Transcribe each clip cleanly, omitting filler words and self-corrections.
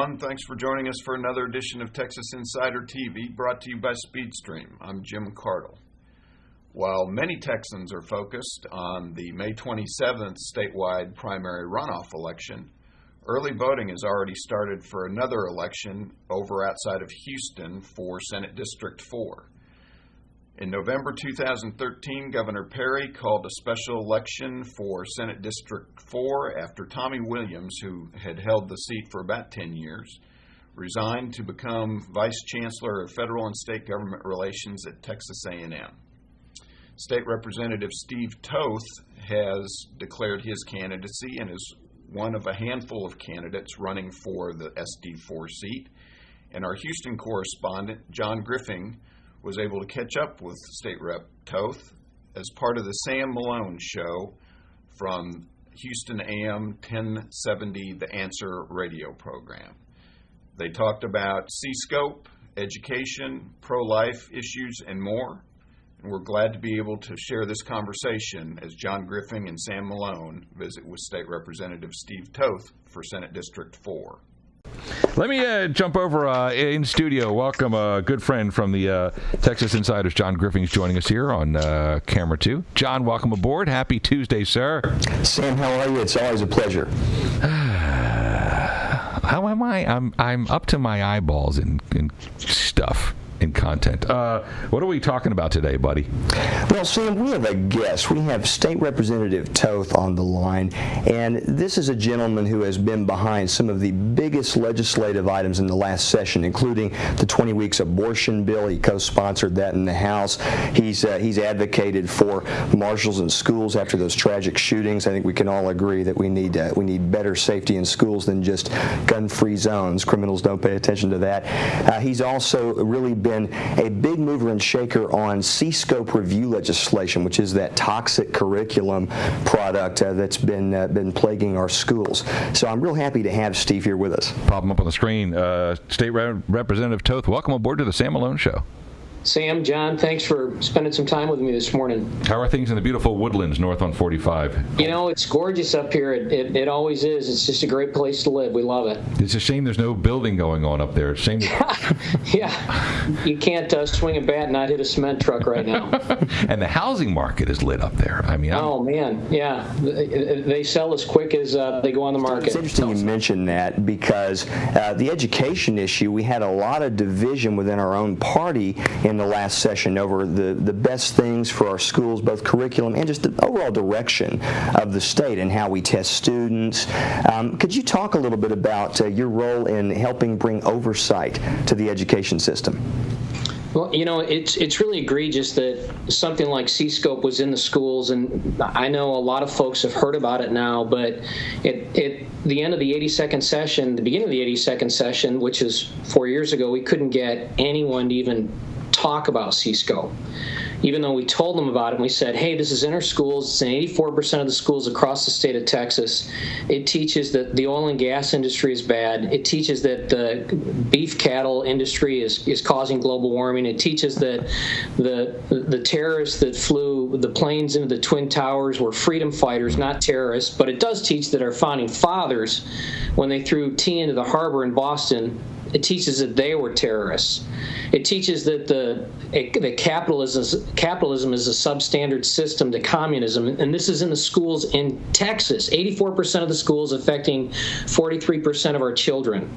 everyone. Thanks for joining us for another edition of Texas Insider TV, brought to you by Speedstream. I'm Jim Cardle. While many Texans are focused on the May 27th statewide primary runoff election, early voting has already started for another election over outside of Houston for Senate District 4. In November 2013, Governor Perry called a special election for Senate District 4 after Tommy Williams, who had held the seat for about 10 years, resigned to become Vice Chancellor of Federal and State Government Relations at Texas A&M. State Representative Steve Toth has declared his candidacy and is one of a handful of candidates running for the SD4 seat. And our Houston correspondent, John Griffing, was able to catch up with State Rep. Toth as part of the Sam Malone show from Houston AM 1070, The Answer radio program. They talked about C-scope, education, pro-life issues, and more. And we're glad to be able to share this conversation as John Griffing and Sam Malone visit with State Representative Steve Toth for Senate District 4. Let me jump over in studio. Welcome a good friend from the Texas Insiders. John Griffing is joining us here on camera 2. John, welcome aboard. Happy Tuesday, sir. Sam, how are you? It's always a pleasure. How am I? I'm up to my eyeballs in stuff. In content. What are we talking about today, buddy? Well, Sam, we have a guest. We have State Representative Toth on the line, and this is a gentleman who has been behind some of the biggest legislative items in the last session, including the 20 weeks abortion bill. He co-sponsored that in the House. He's advocated for marshals in schools after those tragic shootings. I think we can all agree that we need better safety in schools than just gun-free zones. Criminals don't pay attention to that. He's also really been a big mover and shaker on C-scope review legislation, which is that toxic curriculum product that's been plaguing our schools. So I'm real happy to have Steve here with us. Pop him up on the screen. State Representative Toth, welcome aboard to the Sam Malone Show. Sam, John, thanks for spending some time with me this morning. How are things in the beautiful woodlands north on 45? You know, it's gorgeous up here. It always is. It's just a great place to live. We love it. It's a shame there's no building going on up there. It's a shame yeah, you can't swing a bat and not hit a cement truck right now. And the housing market is lit up there. I mean, oh, man, yeah. They sell as quick as they go on the market. It's interesting you mention that because the education issue, we had a lot of division within our own party in the last session over the best things for our schools, both curriculum and just the overall direction of the state and how we test students. Could you talk a little bit about your role in helping bring oversight to the education system? Well, you know, it's really egregious that something like C-scope was in the schools, and I know a lot of folks have heard about it now, but at the end of the 82nd session, the beginning of the 82nd session, which is 4 years ago, we couldn't get anyone to even talk about C-scope. Even though we told them about it, and we said, hey, this is in our schools. It's in 84% of the schools across the state of Texas. It teaches that the oil and gas industry is bad. It teaches that the beef cattle industry is causing global warming. It teaches that the terrorists that flew the planes into the Twin Towers were freedom fighters, not terrorists. But it does teach that our founding fathers, when they threw tea into the harbor in Boston, it teaches that they were terrorists. It teaches that the capitalism is a substandard system to communism, and this is in the schools in Texas. 84% of the schools affecting 43% of our children.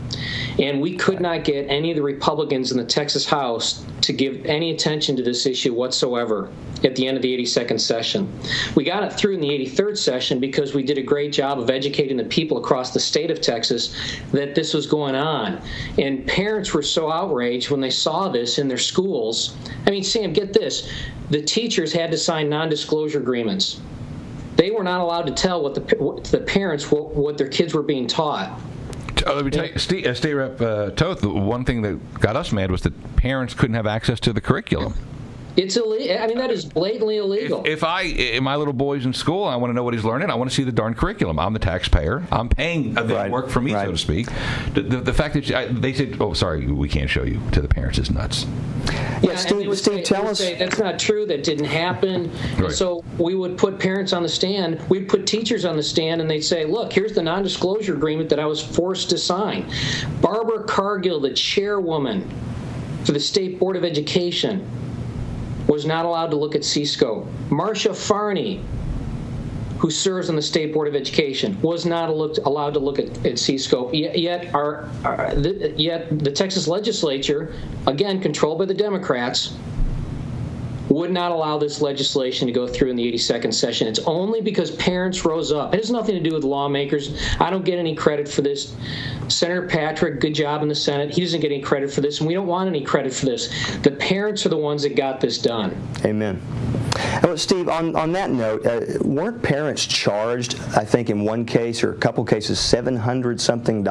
And we could not get any of the Republicans in the Texas House to give any attention to this issue whatsoever at the end of the 82nd session. We got it through in the 83rd session because we did a great job of educating the people across the state of Texas that this was going on. And parents were so outraged when they saw this in their schools. I mean, Sam, get this. The teachers had to sign non-disclosure agreements. They were not allowed to tell the parents what their kids were being taught. Let me tell you, State Rep. Toth, one thing that got us mad was that parents couldn't have access to the curriculum. It's illegal. I mean, that is blatantly illegal. If my little boy's in school, I want to know what he's learning. I want to see the darn curriculum. I'm the taxpayer. I'm paying the work for me, so to speak. The fact that they said, "Oh, sorry, we can't show you," to the parents is nuts. Yeah, Steve, tell us. That's not true. That didn't happen. Right. So we would put parents on the stand. We'd put teachers on the stand, and they'd say, "Look, here's the non-disclosure agreement that I was forced to sign." Barbara Cargill, the chairwoman for the State Board of Education, was not allowed to look at C-scope. Marcia Farney, who serves on the State Board of Education, was not allowed to look at C-scope. Yet the Texas legislature, again controlled by the Democrats, would not allow this legislation to go through in the 82nd session. It's only because parents rose up. It has nothing to do with lawmakers. I don't get any credit for this. Senator Patrick, good job in the Senate. He doesn't get any credit for this, and we don't want any credit for this. The parents are the ones that got this done. Amen. Well, Steve, on that note, weren't parents charged, I think in one case or a couple cases, $700-something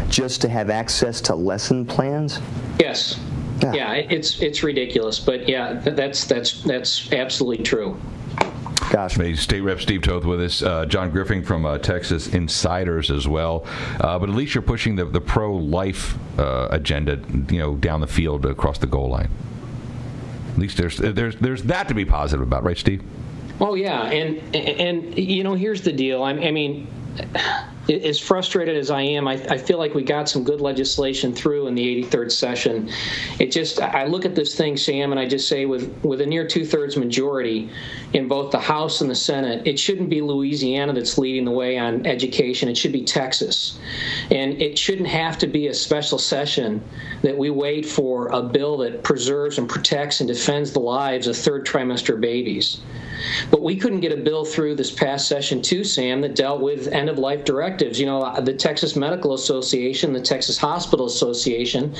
just to have access to lesson plans? Yes. Yeah, it's ridiculous, but yeah, that's absolutely true. Gosh. State Rep Steve Toth with us, John Griffing from Texas Insiders as well. But at least you're pushing the pro-life agenda, down the field across the goal line. At least there's that to be positive about, right, Steve? Oh yeah, and here's the deal. I mean, as frustrated as I am, I feel like we got some good legislation through in the 83rd session. I look at this thing, Sam, and I just say with a near 2/3 majority in both the House and the Senate, it shouldn't be Louisiana that's leading the way on education. It should be Texas. And it shouldn't have to be a special session that we wait for a bill that preserves and protects and defends the lives of third trimester babies. But we couldn't get a bill through this past session too, Sam, that dealt with end-of-life directives. The Texas Medical Association, the Texas Hospital Association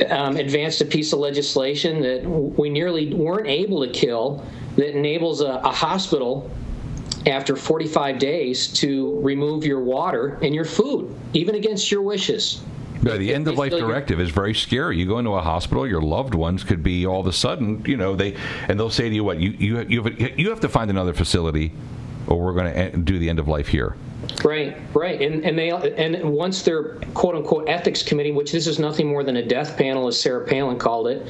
advanced a piece of legislation that we nearly weren't able to kill that enables a hospital after 45 days to remove your water and your food, even against your wishes. Yeah, the end-of-life directive is very scary. You go into a hospital, your loved ones could be all of a sudden, they'll say to you, "What you have to find another facility, or we're going to do the end of life here." Right, and once their quote unquote ethics committee, which this is nothing more than a death panel, as Sarah Palin called it,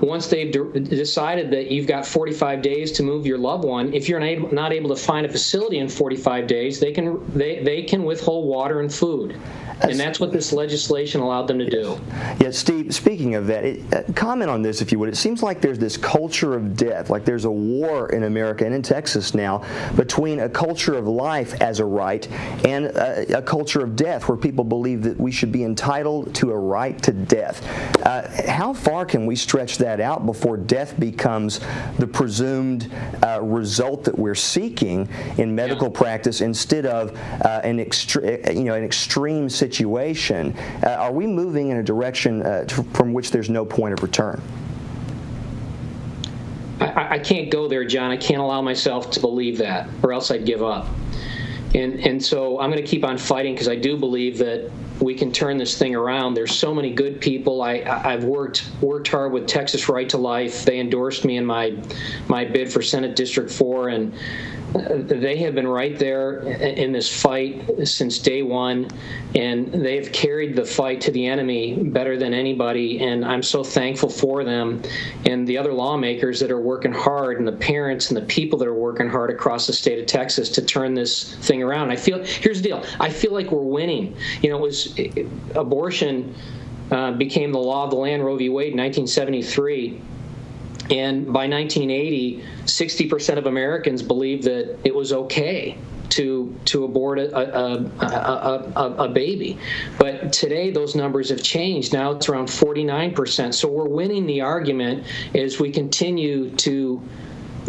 once they've decided that you've got 45 days to move your loved one, if you're not able to find a facility in 45 days, they can withhold water and food. And that's what this legislation allowed them to do. Yeah, Steve, speaking of that, comment on this, if you would. It seems like there's this culture of death, like there's a war in America and in Texas now between a culture of life as a right and a culture of death where people believe that we should be entitled to a right to death. How far can we stretch that out before death becomes the presumed result that we're seeking in medical practice instead of an extreme situation? Are we moving in a direction from which there's no point of return? I can't go there, John. I can't allow myself to believe that, or else I'd give up. And so I'm going to keep on fighting because I do believe that we can turn this thing around. There's so many good people. I've worked hard with Texas Right to Life. They endorsed me in my bid for Senate District 4, and they have been right there in this fight since day one, and they have carried the fight to the enemy better than anybody, and I'm so thankful for them and the other lawmakers that are working hard and the parents and the people that are working hard across the state of Texas to turn this thing around. Here's the deal. I feel like we're winning. Abortion became the law of the land, Roe v. Wade, in 1973. And by 1980, 60% of Americans believed that it was okay to abort a baby. But today, those numbers have changed. Now it's around 49%. So we're winning the argument as we continue to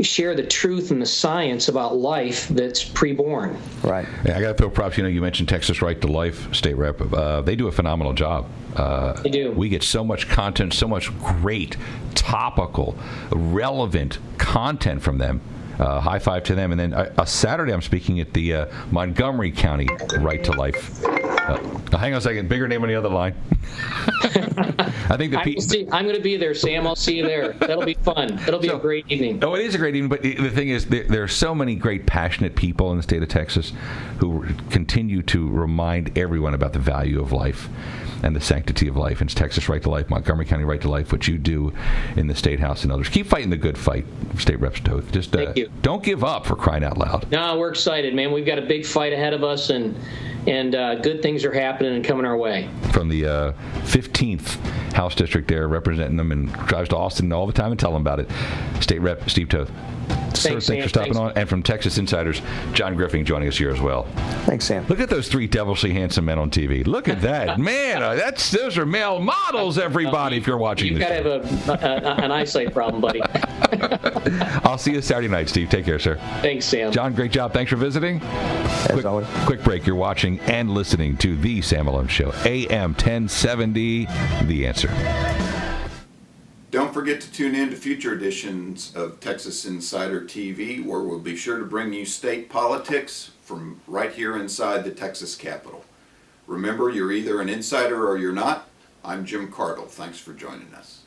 share the truth and the science about life that's preborn. Right. Yeah, I got to throw props. You mentioned Texas Right to Life, State Rep. They do a phenomenal job. They do. We get so much content, so much great, topical, relevant content from them. High five to them. And then a Saturday, I'm speaking at the Montgomery County Right to Life Hang on a second. Bigger name on the other line. I think I'm going to be there, Sam. I'll see you there. That'll be fun. That'll be a great evening. Oh, it is a great evening, but the thing is, there are so many great, passionate people in the state of Texas who continue to remind everyone about the value of life and the sanctity of life. And it's Texas Right to Life, Montgomery County Right to Life, what you do in the State House and others. Keep fighting the good fight, State Rep Toth. Just Thank you. Don't give up, for crying out loud. No, we're excited, man. We've got a big fight ahead of us, and good things are happening and coming our way. From the 15th House District there, representing them, and drives to Austin all the time and tell them about it, State Rep Steve Toth. Thanks, Thanks for stopping on. And from Texas Insiders, John Griffing joining us here as well. Thanks, Sam. Look at those three devilishly handsome men on TV. Look at that. Man, those are male models, everybody, if you're watching this. You've got to have an eyesight problem, buddy. I'll see you Saturday night, Steve. Take care, sir. Thanks, Sam. John, great job. Thanks for visiting. As always. Quick break. You're watching and listening to The Sam Malone Show, AM 1070, The Answer. Don't forget to tune in to future editions of Texas Insider TV, where we'll be sure to bring you state politics from right here inside the Texas Capitol. Remember, you're either an insider or you're not. I'm Jim Cardle. Thanks for joining us.